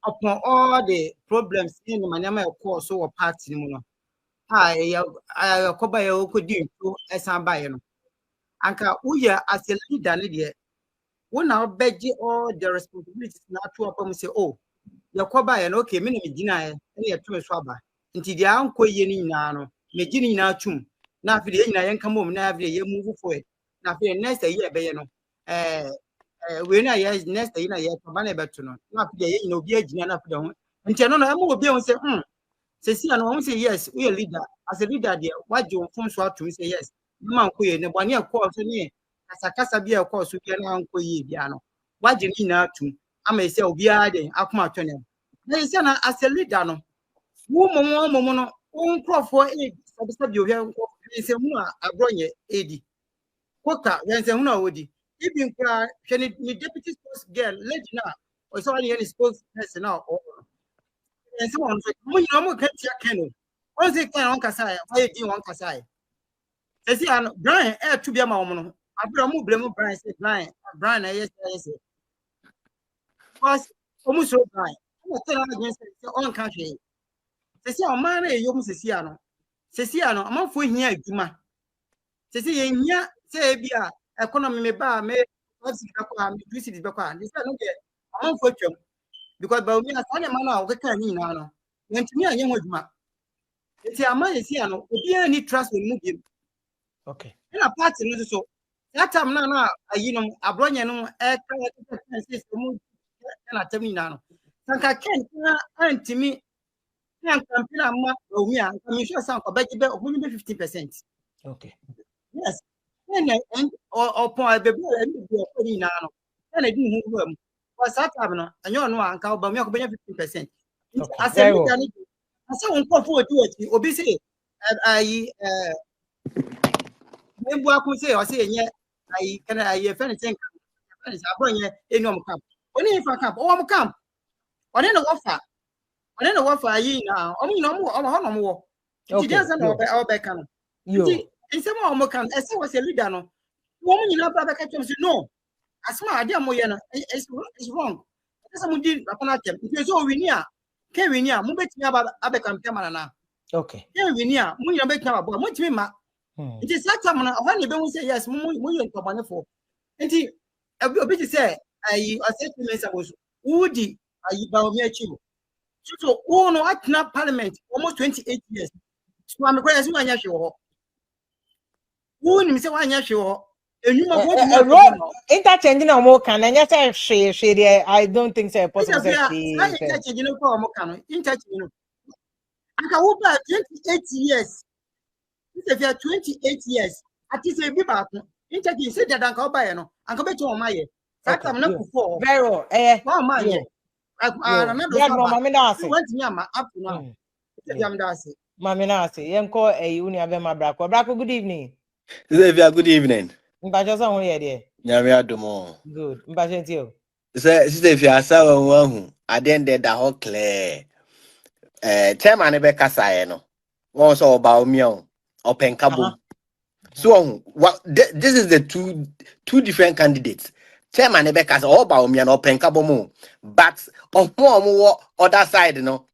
upon all the problems in the manama course or party no. I cover your could do to Esan Anka Uya as a leader lady. When I beg all the responsibilities not to up say, oh, your coba and okay, many deny any a two swabber. Until the uncle yenny nano, Megini na chum. Now for the young come home, now every year move for it. Now for the next year, Bayano. When I years next year, Cabana Batuno. Not the year, no beer, Gianna Pudon. And Tiano, I will be on say, say, and I won't say yes, we are leader. As a leader, dear, what you want swap to say yes. No queen, the 1 year call to me. As a Casabia, of course, we can uncle ye, Biano. What do you mean to? I may say, Obiade, Akma Tony. There is an as a leader. Woman, own crop for aid. Subscribe you here. Is a more a bronye, 80. Quoka, there's a woody. Even can it be deputy sports girl, let you know, or so any sports person now. And so on, when you can't see a canoe. Once they can on Kasai, why do you want Kasai? They see, Brian, to be a moment. I don't blame Brian, said Brian, yes, because almost so Brian. I'm not against your own country. They say, oh, man, you must see, Ceciano, I'm for here, Juma. They say, yeah, say, be a economy bar, may have electricity back. They say, okay, I'm for you because Bawumia is only man of the canny now. When to me, I am with my. It's a man is here, no, any trust will move him. Okay. In a party, so. That time now, you know, a brony no air system and tell me now. Sanka Ken and to me, can't compare Bawumia, I'm sure some of 50%. Okay. Yes. And or point the bill and be now. And I didn't move them. Was that time, and you know, Uncle Bawumia 50%. I said, I saw one forward to it, obviously. Maybe I could say, or say, yeah. I can anything. I bring in your camp. Only if I camp, oh, camp. On any offer. On any offer, ye now. Only no more. She doesn't know about Beckham. You in some more camp, as I was a leader. No woman, you know, Brother Catchum, no. As my idea, Moyana, is wrong. Someone did upon them. If you saw Winia, can Winia, move it about Abacam Camana. Okay. Can Winia, Munya Beckham, about much me. It is that time when you don't say yes, million for. And he a bit say, I said to myself, Woody, I Bawumia Chivo. So, oh no, at not parliament almost 28 years. So I'm a great one. Yes, you are. Who say 1 year sure? And you must interchanging or more can and yes, she, I don't think so. Possible. You know, interchanging. Anka wo ba 28 years. If you are 28 years, at least a bit back. Interview said that Anka Oba no. Anka be to my year. That I'm not before. Very well. My year. Went near my up now. Mami na ase. Yenko uni abe ma brako. Brako, good evening. Good evening. Mbacho sa huni yede. Nyame adomo. Good. Mbacho ntio. Sister if you are sawa wahu, adende da ho clear. Chairman ebe kasa no. Won so Bawumia Openkabo. So what this is the two different candidates. Chairman ebe kasa Bawumia Openkabo mo. But on more other side no.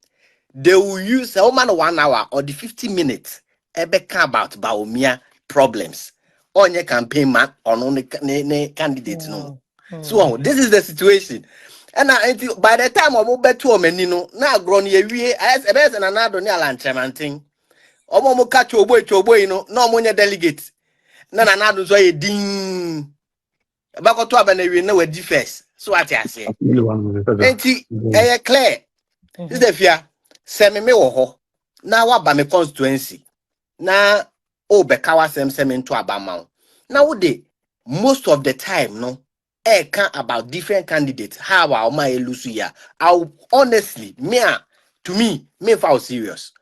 They will use a 1 hour or the 50 minutes about Bawumia problems on your campaign man on only candidates no. So this is the situation. And by the time I move back to Menino, now grown ye as a best and another near Lanchamanting. Omo catch your boy, no money delegates. Nana another so ding. Back to Abana, we know a defense. So what I say. Ain't it clear? This is the fear. Semi me wo na wa ba me constituency na o be kawa sem into abama na wo de most of the time no can about different candidates how our my elusu ya honestly to me if I was serious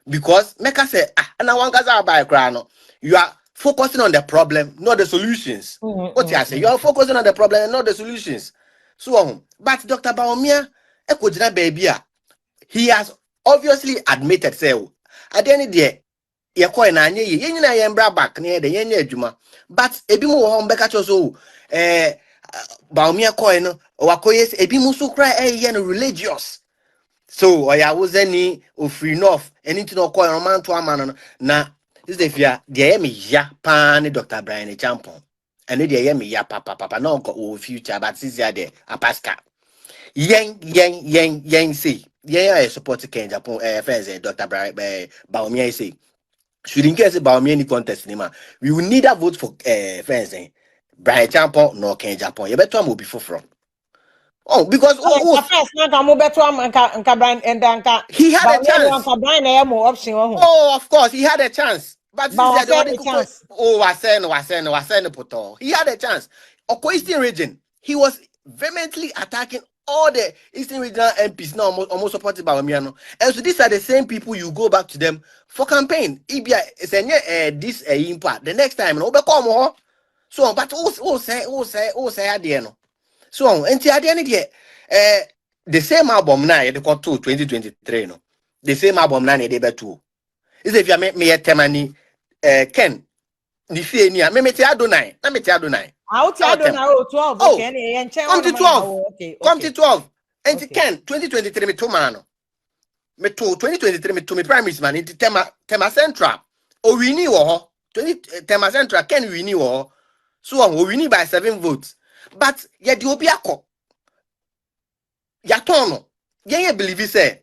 because make I say na one gaza ba kra no you are focusing on the problem not the solutions what you say you are focusing on the problem and not the solutions so but Dr. Bawumia ekojina baby he has obviously admitted say at the end of the day ye coin na nye ye nyina ye mbra back na de ye nya adwuma but ebi mu ho mbeka cho so Bawumia coin no wakoye ebi mu so cry ye no religious so oya wo zani ofri enough anything no coin no man to amano na this the fear de me ya pa ni Dr. Brian Champon and de ye me ya papa na o future but this year de apaska yen say I support Ken Japan friends Dr. Bawumia say should in case Bawumia any contest nima we will neither vote for friends Brian Champon nor Ken Japan you better move before from because he had a chance of course he had a chance but I said poto he had a chance Eastern region he was vehemently attacking all the Eastern regional MPs now almost supported by Bawumia. And so these are the same people you go back to them for campaign. Ibia this impact the next time no be come so but who say at the end. So until at the end the same album now they got to 2023 no. The same album now they be too. Is if you make me temani Ken ni fie ni me te Adonai na me te Adonai out Adonai 12 okay come to 12 come to 12 and Ken 2023 me to mano me to 2023 me to me primaries man into tema central o wini wo ho 20 tema central Ken wini wo ho so o wini by 7 votes but ye di obi akọ ya tono ye believe say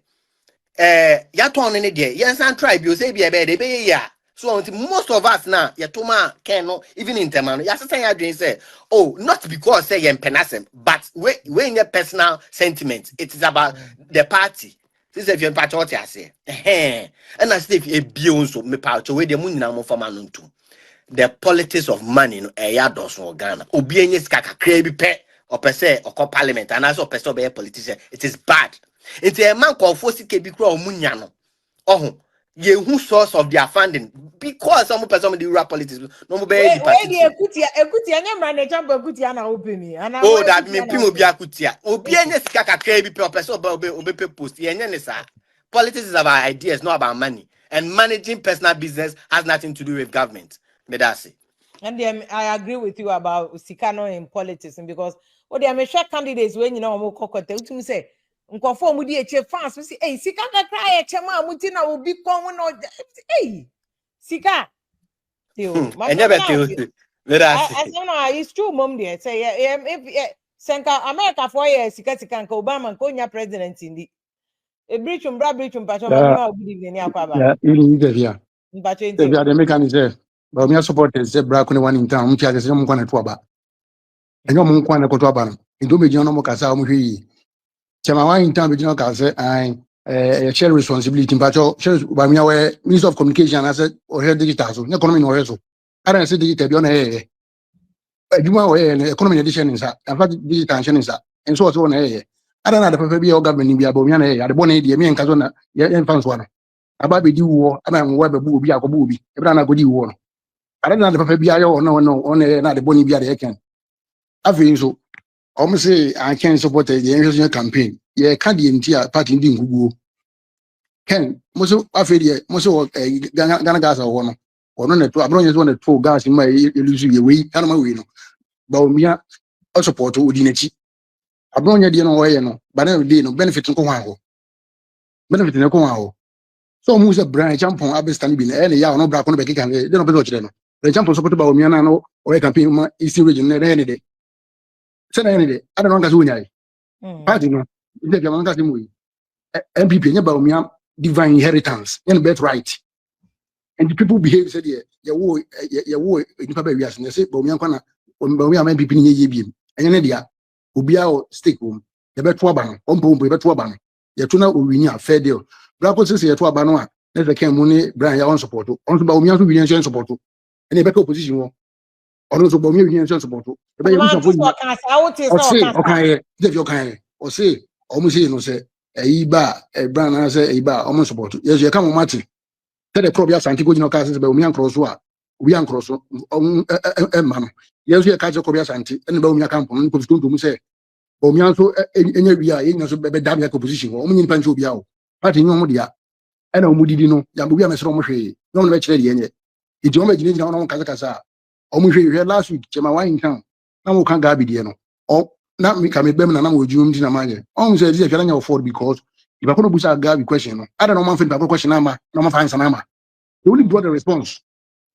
ya tono ne de ye san tribe you say be be ya so most of us now yetoma Ken no even in Temano ya say ya dream say not because say yen penasem but when your personal sentiment it is about the party this if you part what you say and I say if e bio so me part we de munina mo fama no ntum the politics of money no ya doso Ghana obi enye sika kakra bi pe opese okọ parliament and as opese be politician it is bad it's a man called Fosike bi kra omunya no who source of their funding because some person the rural politics no be that mean people be akutia obi enye sika kakra bi pe person obe post yenye ne sa politics is about ideas not about money and managing personal business has nothing to do with government me that say and I agree with you about Sikano in politics because they are share candidates when you know mo kokote to say nkofo mu di eche fans say hey sika kakra eche ma muti na obi kon no hey sika it's true mom there say if senka America for years sika nka Obama nka onya president ndi e brichum pacho ma good evening akwaba ya the American say Bawumia supporters say bra kone one in town mu chia say mo kwana to aba enyo mo kwana ko to aba no ndo me jino mo kasa mo hwi chama one in town be jino ka say ai share responsibility mpacho share Bawumia we Minister of Communication as or digital so economy no so ara say digital bi on adwuma we economy edition nsa afa digital nsa nsa enso so na ara na de papa bi o government bi Bawumia na ade bona de me nka so na ye mfa nso no aba be di wo ana nwa be bu obi akobo obi ebra na godi wo no ara na de papa bi ayo no na de boni bi ade eken afi nso omo say I can support the election campaign ye ka de ntia party ndi nguguo ken moso afedi moso Ghana gas wo no ono na to abro nyeso na to gas ma elusu ye we kana ma we no Bawumia o support odi na chi abro nye de no wo ye no ba na de no benefit nko ho benefit ne ko ho so mu se brand champion abestan bi na ya no bra ko no be kika de no be so kire no brand champion support Bawumia na no o campaign ma eastern region na de de se na de ada no nka so nyai party no de ke man ka se mu MPP nye Bawumia divine inheritance and birthright and the people behave said ye wo nipa ba wiase ne say Bawumia kwa na Bawumia MPP ni ye biem enye ne dia obi a stake home ye beto aba no ompo ye beto aba no ye to na owini a fair deal bra ko say ye to aba no a na the ken mu ni Brian ya on support on so Bawumia so wini en support and ye beto opposition wo on so Bawumia wini en support e be ye so for ni okay dey okay o say o mu say no say Iba Brian na say Iba o mo support yes you come Martin tell the crop Ashanti go no case Bawumia cross wa we an cross ma no yes you catch crop Ashanti and Bawumia camp no ko to mu say Bawumia so enya wi a enya so be dam ya position o mo nyi pan obi a o party nyo mo dia e na o mu didi no ya bo bi a mesro mo hwe no no be kire de enye iti o ma gine gina no kasa o mo hwe last week chema wine town na mo kan ga bi de no o na me ka me bem na mo adwum di na manye on say this fianya afford because if I could busa Gabi question no I don't know man fit back question na ma no ma find sana ma they only brought the response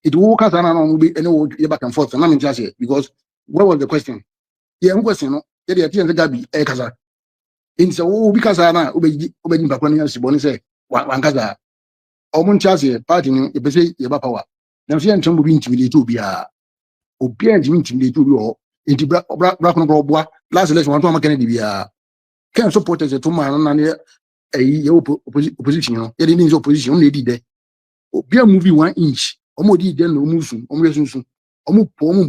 it will cause na no be any back and forth na me just say because what was the question yeah question no yeah the thing Gabi e kasa in so wo bi kasa na obeji back when you siboni say wan kasa o mun chase party ni e be say ye ba power na so yan chambo bi intimidate obi a obi a intimidate obi o inti bra kono boa last election one to make Kennedy bia can support as a two man na opposition no ye dey opposition na dey there obi a movie 1 inch omo dey there no musu omo yesunsu omo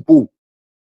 po